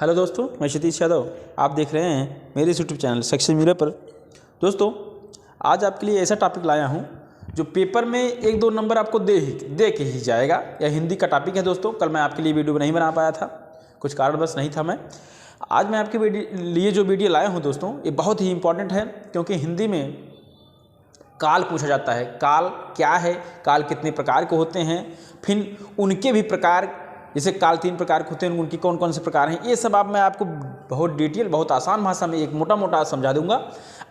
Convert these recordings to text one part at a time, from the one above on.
Hello दोस्तों, मैं सतीश यादव। आप देख रहे हैं मेरे यूट्यूब चैनल सक्सेस मीडिया पर। दोस्तों, आज आपके लिए ऐसा टॉपिक लाया हूं जो पेपर में 1-2 नंबर आपको दे के ही जाएगा। यह हिंदी का टॉपिक है दोस्तों। कल मैं आपके लिए वीडियो नहीं बना पाया था, कुछ कारणवश नहीं था मैं। आज मैं आपके लिए जो वीडियो लाया हूँ दोस्तों, ये बहुत ही इंपॉर्टेंट है, क्योंकि हिंदी में काल पूछा जाता है। काल क्या है, काल कितने प्रकार के होते हैं, फिर उनके भी प्रकार, जैसे काल 3 प्रकार के होते हैं, उनकी कौन कौन से प्रकार हैं, ये सब मैं आपको बहुत डिटेल, बहुत आसान भाषा में एक मोटा समझा दूंगा।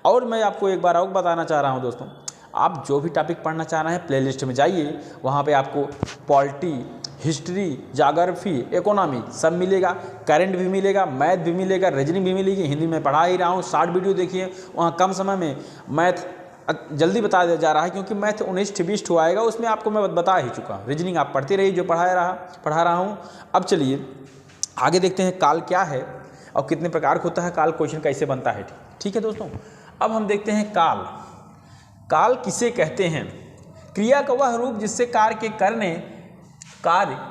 और मैं आपको एक बार और बताना चाह रहा हूँ दोस्तों, आप जो भी टॉपिक पढ़ना चाह रहे हैं प्लेलिस्ट में जाइए, वहाँ पे आपको पॉलिटी, हिस्ट्री, ज्योग्राफी, इकोनॉमी सब मिलेगा। करंट भी मिलेगा, मैथ भी मिलेगा, रीजनिंग भी मिलेगी। हिंदी में पढ़ा ही रहा हूँ, शॉर्ट वीडियो देखिए, वहाँ कम समय में मैथ जल्दी बता दिया जा रहा है, क्योंकि मैथ 19-20 हुआ आएगा, उसमें आपको मैं बता ही चुका हूँ। रीजनिंग आप पढ़ते रहिए जो पढ़ा रहा हूँ। अब चलिए आगे देखते हैं काल क्या है और कितने प्रकार का होता है, काल क्वेश्चन कैसे बनता है। ठीक है दोस्तों, अब हम देखते हैं काल। काल किसे कहते हैं? क्रिया का वह रूप जिससे कार्य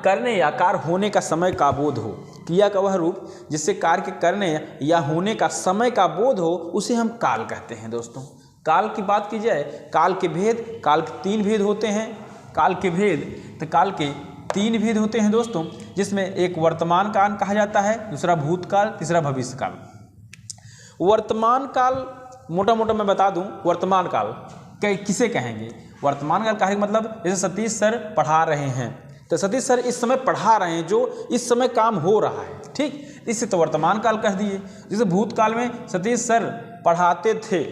करने या कार्य होने का समय का बोध हो। क्रिया का वह रूप जिससे कार्य के करने या होने का समय का बोध हो, उसे हम काल कहते हैं दोस्तों। काल की बात की जाए, काल के भेद, काल के 3 भेद होते हैं। काल के भेद, तो काल के 3 भेद होते हैं दोस्तों, जिसमें एक वर्तमान काल कहा जाता है, दूसरा भूतकाल, तीसरा भविष्य काल। वर्तमान काल मोटा मैं बता दूं, वर्तमान काल किसे कहेंगे? वर्तमान काल कहे मतलब जैसे सतीश सर पढ़ा रहे हैं, तो सतीश सर इस समय पढ़ा रहे हैं, जो इस समय काम हो रहा है, ठीक, इससे तो वर्तमान काल कह दिए। जैसे भूतकाल में सतीश सर पढ़ाते थे,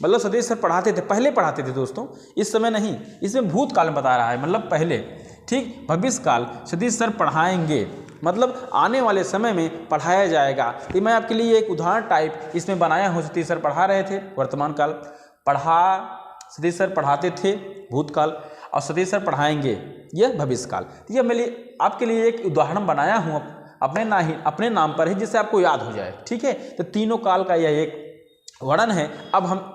मतलब सतीश सर पढ़ाते थे, पहले पढ़ाते थे दोस्तों, इस समय नहीं, इसमें भूतकाल में बता रहा है, मतलब पहले, ठीक। भविष्य काल, सतीश सर पढ़ाएंगे, मतलब आने वाले समय में पढ़ाया जाएगा। ये मैं आपके लिए एक उदाहरण टाइप इसमें बनाया हूँ। सतीश सर पढ़ा रहे थे, वर्तमान काल। सतीश सर पढ़ाते थे, भूतकाल। और सतीश सर पढ़ाएंगे, यह भविष्य काल। यह मैं आपके लिए एक उदाहरण बनाया हूँ अपने नाम पर ही, जिससे आपको याद हो जाए, ठीक है। तो तीनों काल का यह एक वर्णन है। अब हम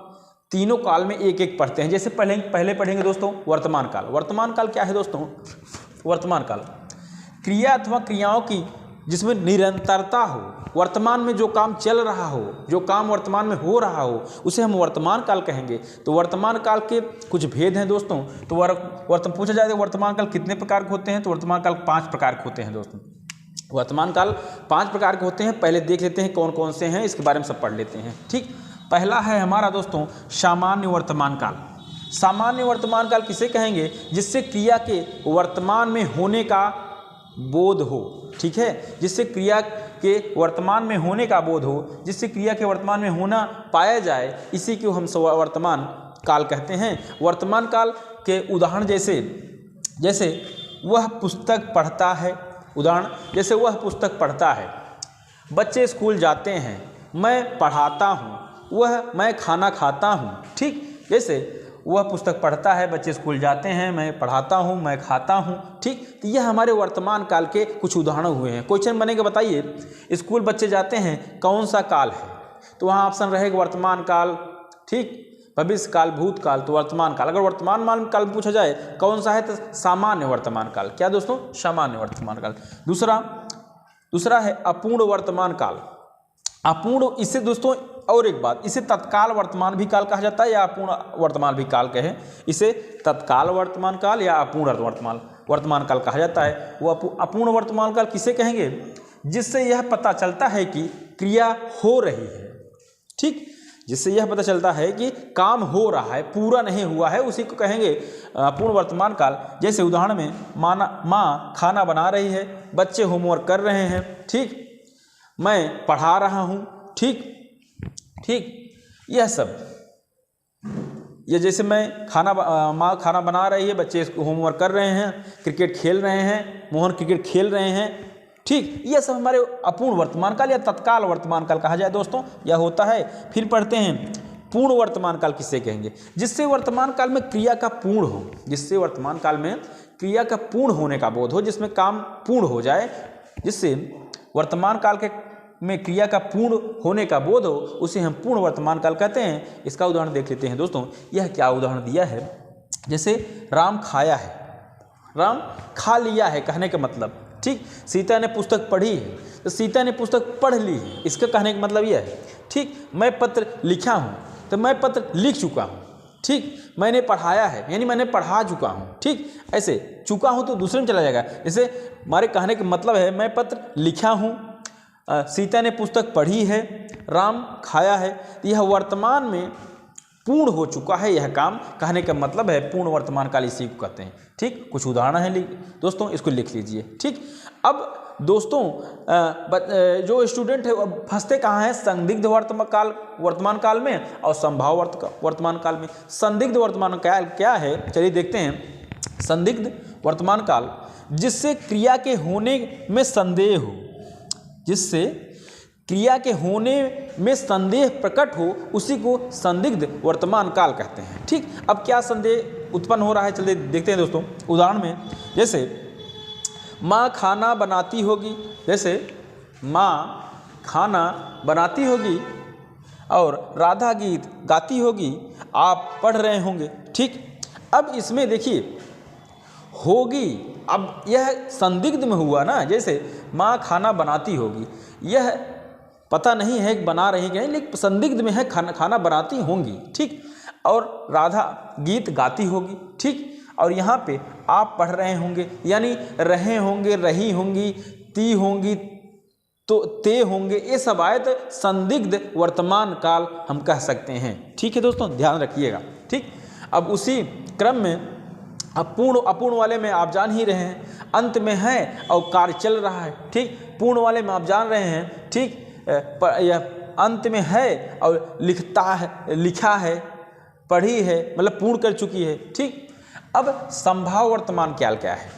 तीनों काल में एक एक पढ़ते हैं। जैसे पहले पढ़ेंगे दोस्तों वर्तमान काल। वर्तमान काल क्या है दोस्तों? वर्तमान काल क्रिया अथवा क्रियाओं की जिसमें निरंतरता हो, वर्तमान में जो काम चल रहा हो, जो काम वर्तमान में हो रहा हो, उसे हम वर्तमान काल कहेंगे। तो वर्तमान काल के कुछ भेद हैं दोस्तों। तो पूछा जाए तो वर्तमान काल कितने प्रकार के होते हैं, तो वर्तमान काल 5 प्रकार के होते हैं दोस्तों। वर्तमान काल 5 प्रकार के होते हैं। पहले देख लेते हैं कौन कौन से हैं, इसके बारे में सब पढ़ लेते हैं, ठीक। पहला है हमारा दोस्तों सामान्य वर्तमान काल। सामान्य वर्तमान काल किसे कहेंगे? जिससे क्रिया के वर्तमान में होने का बोध हो, ठीक है, जिससे क्रिया के वर्तमान में होने का बोध हो, जिससे क्रिया के वर्तमान में होना पाया जाए, इसी को हम वर्तमान काल कहते हैं। वर्तमान काल के उदाहरण जैसे वह पुस्तक पढ़ता है, उदाहरण जैसे वह पुस्तक पढ़ता है, बच्चे स्कूल जाते हैं, मैं पढ़ाता हूँ, मैं खाना खाता हूँ, ठीक। जैसे वह पुस्तक पढ़ता है, बच्चे स्कूल जाते हैं, मैं पढ़ाता हूँ, मैं खाता हूँ, ठीक। तो यह हमारे वर्तमान काल के कुछ उदाहरण हुए हैं। क्वेश्चन बनेगा, बताइए स्कूल बच्चे जाते हैं कौन सा काल है? तो वहाँ ऑप्शन रहेगा वर्तमान काल, ठीक, भविष्य काल, भूतकाल, तो वर्तमान काल। अगर वर्तमान काल पूछा जाए कौन सा है, तो सामान्य वर्तमान काल। क्या दोस्तों? सामान्य वर्तमान काल। दूसरा है अपूर्ण वर्तमान काल। अपूर्ण, इसे दोस्तों और एक बात, इसे तत्काल वर्तमान भी काल कहा जाता है, या अपूर्ण वर्तमान भी काल कहें, इसे तत्काल वर्तमान काल या अपूर्ण वर्तमान काल कहा जाता है। वो अपूर्ण वर्तमान काल किसे कहेंगे? जिससे यह पता चलता है कि क्रिया हो रही है, ठीक, जिससे यह पता चलता है कि काम हो रहा है, पूरा नहीं हुआ है, उसी को कहेंगे अपूर्ण वर्तमान काल। जैसे उदाहरण में माँ खाना बना रही है, बच्चे होमवर्क कर रहे हैं, ठीक, मैं पढ़ा रहा हूँ, ठीक। यह सब, ये जैसे माँ खाना बना रही है, बच्चे होमवर्क कर रहे हैं, क्रिकेट खेल रहे हैं, मोहन क्रिकेट खेल रहे हैं, ठीक। यह सब हमारे अपूर्ण वर्तमान काल या तत्काल वर्तमान काल कहा जाए दोस्तों, यह होता है। फिर पढ़ते हैं पूर्ण वर्तमान काल किसे कहेंगे? जिससे वर्तमान काल में क्रिया का पूर्ण हो, जिससे वर्तमान काल में क्रिया का पूर्ण होने का बोध हो, जिसमें काम पूर्ण हो जाए, जिससे वर्तमान काल में क्रिया का पूर्ण होने का बोध हो, उसे हम पूर्ण वर्तमान काल कहते हैं। इसका उदाहरण देख लेते हैं दोस्तों। यह क्या उदाहरण दिया है? जैसे राम खाया है, राम खा लिया है कहने का मतलब, ठीक। सीता ने पुस्तक पढ़ी है, तो सीता ने पुस्तक पढ़ ली है, इसका कहने का मतलब यह है। ठीक, मैं पत्र लिखा हूँ तो मैं पत्र लिख चुका हूँ। ठीक, मैंने पढ़ाया है यानी मैंने पढ़ा चुका हूँ। ठीक, ऐसे चुका हूँ तो दूसरे में चला जाएगा। जैसे हमारे कहने का मतलब है मैं पत्र लिखा हूँ, सीता ने पुस्तक पढ़ी है, राम खाया है। तो यह वर्तमान में पूर्ण हो चुका है यह काम, कहने का मतलब है पूर्ण वर्तमान काल इसी को कहते हैं। ठीक, कुछ उदाहरण है दोस्तों, इसको लिख लीजिए। ठीक, अब दोस्तों जो स्टूडेंट है वो फंसते कहाँ हैं? संदिग्ध वर्तमान काल में और संभाव वर्तमान काल में। संदिग्ध वर्तमान काल क्या है, चलिए देखते हैं। संदिग्ध वर्तमान काल जिससे क्रिया के होने में संदेह हो, जिससे क्रिया के होने में संदेह प्रकट हो, उसी को संदिग्ध वर्तमान काल कहते हैं। ठीक, अब क्या संदेह उत्पन्न हो रहा है, चलिए देखते हैं दोस्तों। उदाहरण में जैसे माँ खाना बनाती होगी, जैसे माँ खाना बनाती होगी और राधा गीत गाती होगी, आप पढ़ रहे होंगे। ठीक, अब इसमें देखिए होगी, अब यह संदिग्ध में हुआ ना। जैसे माँ खाना बनाती होगी, यह पता नहीं है कि बना रही है, लेकिन संदिग्ध में है खाना बनाती होंगी। ठीक, और राधा गीत गाती होगी। ठीक, और यहाँ पे आप पढ़ रहे होंगे यानी रहे होंगे, रही होंगी, ती होंगी, तो ते होंगे, ये सब आए तो संदिग्ध वर्तमान काल हम कह सकते हैं। ठीक है दोस्तों, ध्यान रखिएगा। ठीक, अब उसी क्रम में अब पूर्ण अपूर्ण वाले में आप जान ही रहे हैं, अंत में है और कार्य चल रहा है। ठीक, पूर्ण वाले में आप जान रहे हैं। ठीक, यह अंत में है और लिखा है, पढ़ी है, मतलब पूर्ण कर चुकी है। ठीक, अब संभाव वर्तमान काल क्या है?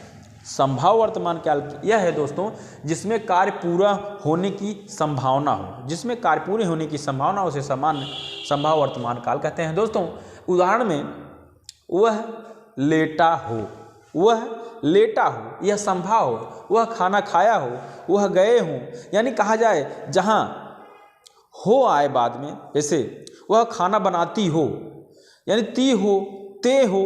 संभाव वर्तमान काल यह है दोस्तों जिसमें कार्य पूरा होने की संभावना हो, जिसमें कार्य पूरे होने की संभावना उसे सामान्य संभाव वर्तमान काल कहते हैं। दोस्तों उदाहरण में वह लेटा हो, वह लेटा हो, यह संभाव हो। वह खाना खाया हो, वह गए हों, यानी कहा जाए जहाँ हो आए बाद में, जैसे वह खाना बनाती हो यानी ती हो, ते हो,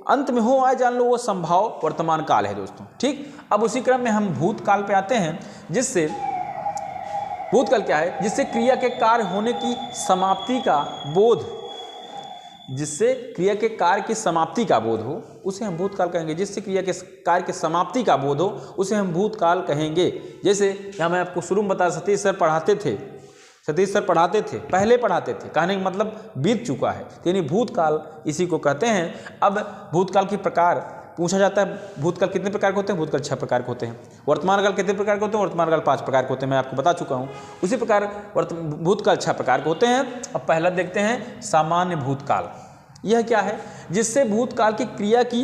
अंत में हो आए, जान लो वो संभाव वर्तमान काल है दोस्तों। ठीक, अब उसी क्रम में हम भूतकाल पे आते हैं, जिससे भूतकाल क्या है? जिससे क्रिया के कार्य होने की समाप्ति का बोध, जिससे क्रिया के कार्य की समाप्ति का बोध हो उसे हम भूतकाल कहेंगे। जिससे क्रिया के कार्य की समाप्ति का बोध हो उसे हम भूतकाल कहेंगे। जैसे यहाँ मैं आपको शुरू में बता, सतीश सर पढ़ाते थे, पहले पढ़ाते थे, कहने का मतलब बीत चुका है, यानी भूतकाल इसी को कहते हैं। अब भूतकाल के प्रकार पूछा जाता है, भूतकाल कितने प्रकार के होते हैं? भूतकाल 6 प्रकार के होते हैं। वर्तमान काल कितने प्रकार के होते हैं? वर्तमान काल 5 प्रकार के होते हैं, मैं आपको बता चुका हूँ। उसी प्रकार भूतकाल 6 प्रकार के होते हैं। अब पहला देखते हैं सामान्य भूतकाल। यह क्या है? जिससे भूतकाल की क्रिया की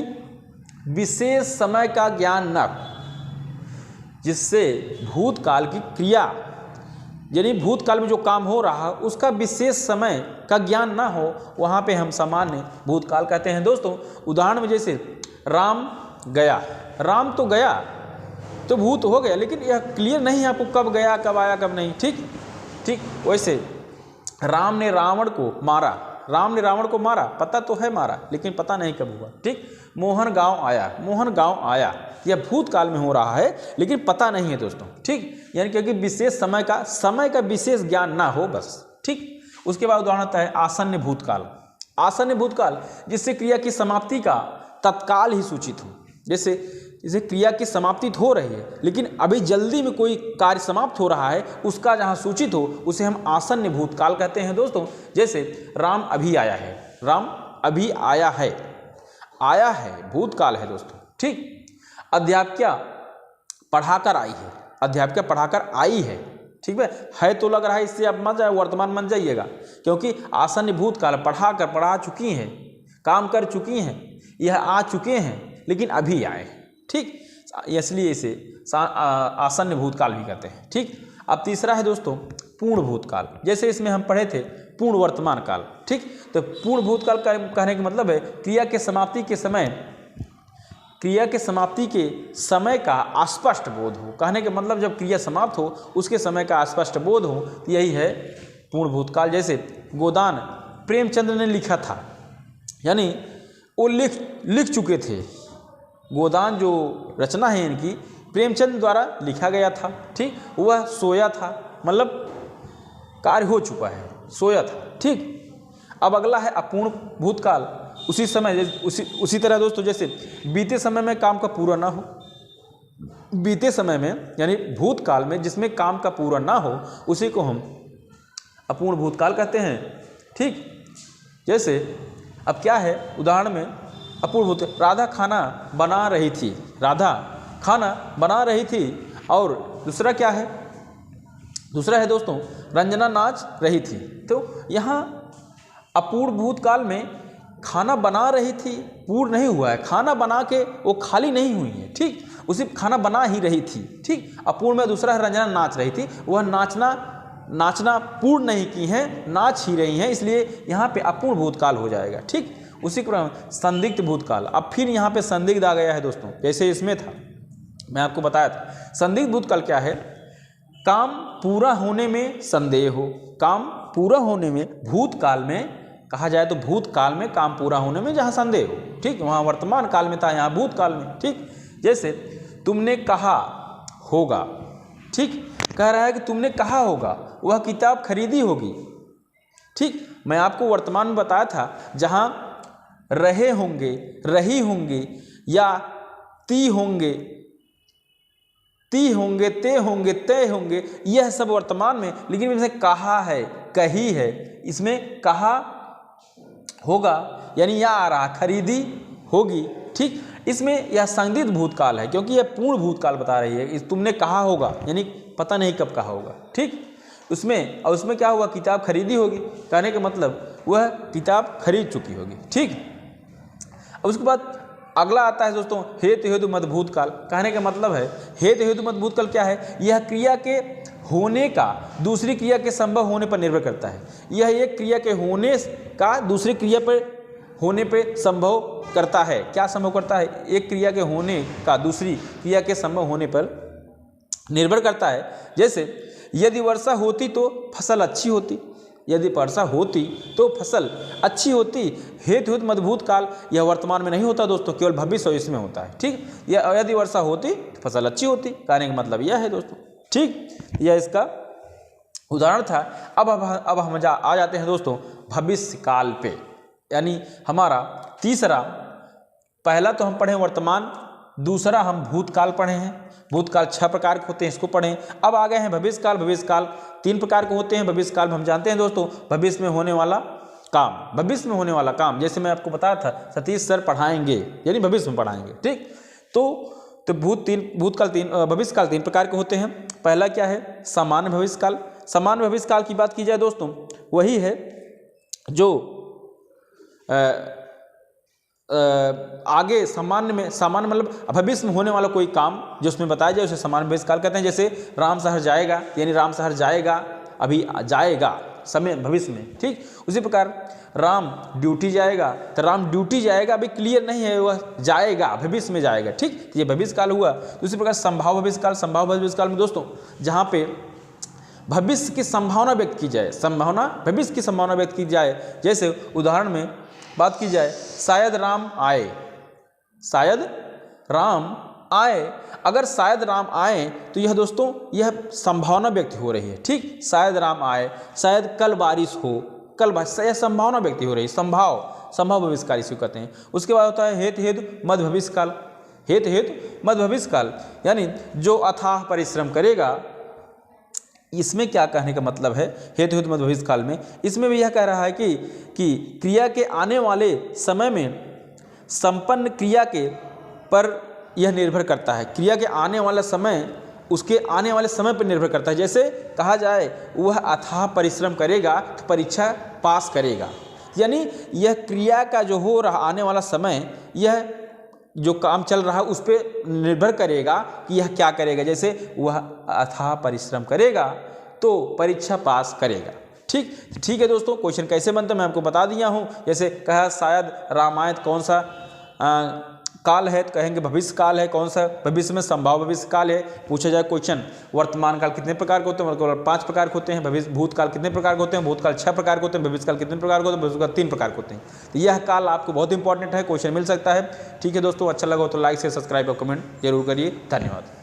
विशेष समय का ज्ञान न, जिससे भूतकाल की क्रिया यानी भूतकाल में जो काम हो रहा उसका विशेष समय का ज्ञान ना हो, वहाँ पे हम सामान्य भूतकाल कहते हैं। दोस्तों उदाहरण में जैसे राम गया, राम तो गया तो भूत हो गया, लेकिन यह क्लियर नहीं है आपको कब गया, कब आया, कब नहीं। ठीक, वैसे राम ने रावण को मारा, पता तो है मारा, लेकिन पता नहीं कब हुआ। ठीक, मोहन गांव आया, यह भूतकाल में हो रहा है लेकिन पता नहीं है दोस्तों। ठीक, यानी क्योंकि विशेष समय का विशेष ज्ञान ना हो बस। ठीक, उसके बाद उदाहरण आता है आसन्न भूतकाल, जिससे क्रिया की समाप्ति का तत्काल ही सूचित हो। जैसे क्रिया की समाप्ति हो रही है लेकिन अभी जल्दी में कोई कार्य समाप्त हो रहा है, उसका जहाँ सूचित हो उसे हम आसन्न भूतकाल कहते हैं दोस्तों। जैसे राम अभी आया है, भूतकाल है दोस्तों। ठीक, अध्यापिका पढ़ाकर आई है। ठीक है तो लग रहा है, इससे आप मत जाए, वर्तमान मन जाइएगा, क्योंकि आसन्न भूतकाल पढ़ा चुकी हैं, काम कर चुकी हैं, यह आ चुके हैं लेकिन अभी आए। ठीक, इसलिए इसे आसन्न भूतकाल भी कहते हैं। ठीक, अब तीसरा है दोस्तों पूर्ण भूतकाल। जैसे इसमें हम पढ़े थे पूर्ण वर्तमान काल। ठीक, तो पूर्ण भूतकाल का कहने का मतलब है क्रिया के समाप्ति के समय का अस्पष्ट बोध हो। कहने का मतलब जब क्रिया समाप्त हो उसके समय का अस्पष्ट बोध हो, यही है पूर्ण भूतकाल। जैसे गोदान प्रेमचंद्र ने लिखा था, यानी वो लिख चुके थे। गोदान जो रचना है इनकी प्रेमचंद द्वारा लिखा गया था। ठीक, वह सोया था, मतलब कार्य हो चुका है, सोया था। ठीक, अब अगला है अपूर्ण भूतकाल। उसी समय उसी तरह दोस्तों, जैसे बीते समय में काम का पूरा ना हो, बीते समय में यानी भूतकाल में जिसमें काम का पूरा ना हो, उसी को हम अपूर्ण भूतकाल कहते हैं। ठीक, जैसे अब क्या है, उदाहरण में अपूर्ण भूत, राधा खाना बना रही थी, राधा खाना बना रही थी। और दूसरा क्या है, दूसरा है दोस्तों रंजना नाच रही थी। तो यहाँ अपूर्ण भूतकाल में खाना बना रही थी पूर्ण नहीं हुआ है, खाना बना के वो खाली नहीं हुई है। ठीक, उसी खाना बना ही रही थी। ठीक, अपूर्ण में दूसरा है रंजना नाच रही थी, वह नाचना पूर्ण नहीं की हैं, नाच ही रही हैं, इसलिए यहाँ पे अपूर्ण भूतकाल हो जाएगा। ठीक, उसी क्रम संदिग्ध भूतकाल। अब फिर यहाँ पे संदिग्ध आ गया है दोस्तों, जैसे इसमें था, मैं आपको बताया था। संदिग्ध भूतकाल क्या है, काम पूरा होने में संदेह हो, काम पूरा होने में, भूतकाल में कहा जाए तो भूतकाल में काम पूरा होने में जहाँ संदेह हो। ठीक, वहाँ वर्तमान काल में था, यहाँ भूतकाल में। ठीक, जैसे तुमने कहा होगा। ठीक, कह रहा है कि तुमने कहा होगा, वह किताब खरीदी होगी। ठीक, मैं आपको वर्तमान में बताया था, जहाँ रहे होंगे, रही होंगी या ती होंगे, ती होंगे, ते होंगे, तय होंगे, यह सब वर्तमान में। लेकिन इसमें कहा है, कही है, इसमें कहा होगा यानी यह आ रहा, खरीदी होगी। ठीक, इसमें यह संदिग्ध भूतकाल है, क्योंकि यह पूर्ण भूतकाल बता रही है। तुमने कहा होगा यानी पता नहीं कब कहा होगा। ठीक, उसमें क्या हुआ, किताब खरीदी होगी, कहने का मतलब वह किताब खरीद चुकी होगी। ठीक, अब उसके बाद अगला आता है दोस्तों हेतु हेतु मद भूतकाल। कहने का मतलब है हेतु हेतु मद भूतकाल क्या है, यह क्रिया के होने का दूसरी क्रिया के संभव होने पर निर्भर करता है। यह एक क्रिया के होने का दूसरी क्रिया पर होने पे संभव करता है। क्या संभव करता है, एक क्रिया के होने का दूसरी क्रिया के संभव होने पर निर्भर करता है। जैसे यदि वर्षा होती तो फसल अच्छी होती, यदि वर्षा होती तो फसल अच्छी होती। हेतु हेतु मद भूतकाल यह वर्तमान में नहीं होता दोस्तों, केवल भविष्य इसमें होता है। ठीक, यदि वर्षा होती तो फसल अच्छी होती, कहने का मतलब यह है दोस्तों। ठीक, यह इसका उदाहरण था। अब हम आ जाते हैं दोस्तों भविष्य काल पे, यानी हमारा तीसरा, पहला तो हम पढ़े वर्तमान, दूसरा हम भूतकाल पढ़े हैं। भूतकाल 6 प्रकार के होते हैं, इसको पढ़ें। अब आ गए हैं भविष्य काल। भविष्य काल 3 प्रकार के होते हैं। भविष्य काल हम जानते हैं दोस्तों, भविष्य में होने वाला काम, भविष्य में होने वाला काम, जैसे मैं आपको बताया था सतीश सर पढ़ाएंगे, यानी भविष्य में पढ़ाएंगे। ठीक, तो भविष्य काल 3 प्रकार के होते हैं। पहला क्या है, सामान्य भविष्य काल। सामान्य भविष्य काल की बात की जाए दोस्तों, वही है जो आगे सामान्य मतलब भविष्य में होने वाला कोई काम जो उसमें बताया जाए उसे सामान्य भविष्य काल कहते हैं। जैसे राम शहर जाएगा, यानी राम शहर जाएगा, अभी जाएगा समय भविष्य में। ठीक, उसी प्रकार राम ड्यूटी जाएगा, तो राम ड्यूटी जाएगा अभी क्लियर नहीं है, वह जाएगा, भविष्य में जाएगा। ठीक, ये भविष्य काल हुआ। उसी प्रकार संभाव भविष्य काल। संभाव भविष्य काल में दोस्तों जहाँ पे भविष्य की संभावना व्यक्त की जाए, भविष्य की संभावना व्यक्त की जाए। जैसे उदाहरण में बात की जाए, शायद राम आए, शायद राम आए। अगर शायद राम आए तो यह दोस्तों यह संभावना व्यक्त हो रही है। ठीक, शायद राम आए, शायद कल बारिश हो, यह संभावना व्यक्त हो रही है, संभाव भविष्य काल इसको कहते हैं। उसके बाद होता है हेतु हेतु मध्य भविष्य काल। हेतु हेतु मध्य भविष्य काल यानी जो अथाह परिश्रम करेगा। इसमें क्या कहने का मतलब है हेतु हेतु मध्य भविष्य काल में, इसमें भी यह कह रहा है कि क्रिया के आने वाले समय में संपन्न क्रिया के पर यह निर्भर करता है। क्रिया के आने वाला समय उसके आने वाले समय पर निर्भर करता है। जैसे कहा जाए वह अथाह परिश्रम करेगा तो परीक्षा पास करेगा, यानी यह क्रिया का जो हो रहा आने वाला समय, यह जो काम चल रहा है उस पर निर्भर करेगा कि यह क्या करेगा। जैसे वह अथाह परिश्रम करेगा तो परीक्षा पास करेगा। ठीक है दोस्तों, क्वेश्चन कैसे बनता है मैं आपको बता दिया हूँ। जैसे कहा शायद रामायण कौन सा काल है तो कहेंगे भविष्य काल है। कौन सा? भविष्य में संभाव भविष्य काल है। पूछा जाए क्वेश्चन, वर्तमान काल कितने प्रकार के होते हैं? वर्तमान काल 5 प्रकार के होते हैं। भविष्य भूतकाल कितने प्रकार के होते हैं? भूतकाल 6 प्रकार के होते हैं। भविष्य काल कितने प्रकार के होते हैं? भविष्य काल 3 प्रकार के होते हैं। तो यह काल आपको बहुत इंपॉर्टेंट है, क्वेश्चन मिल सकता है। ठीक है दोस्तों, अच्छा लगा हो तो लाइक से सब्सक्राइब और कमेंट जरूर करिए। धन्यवाद।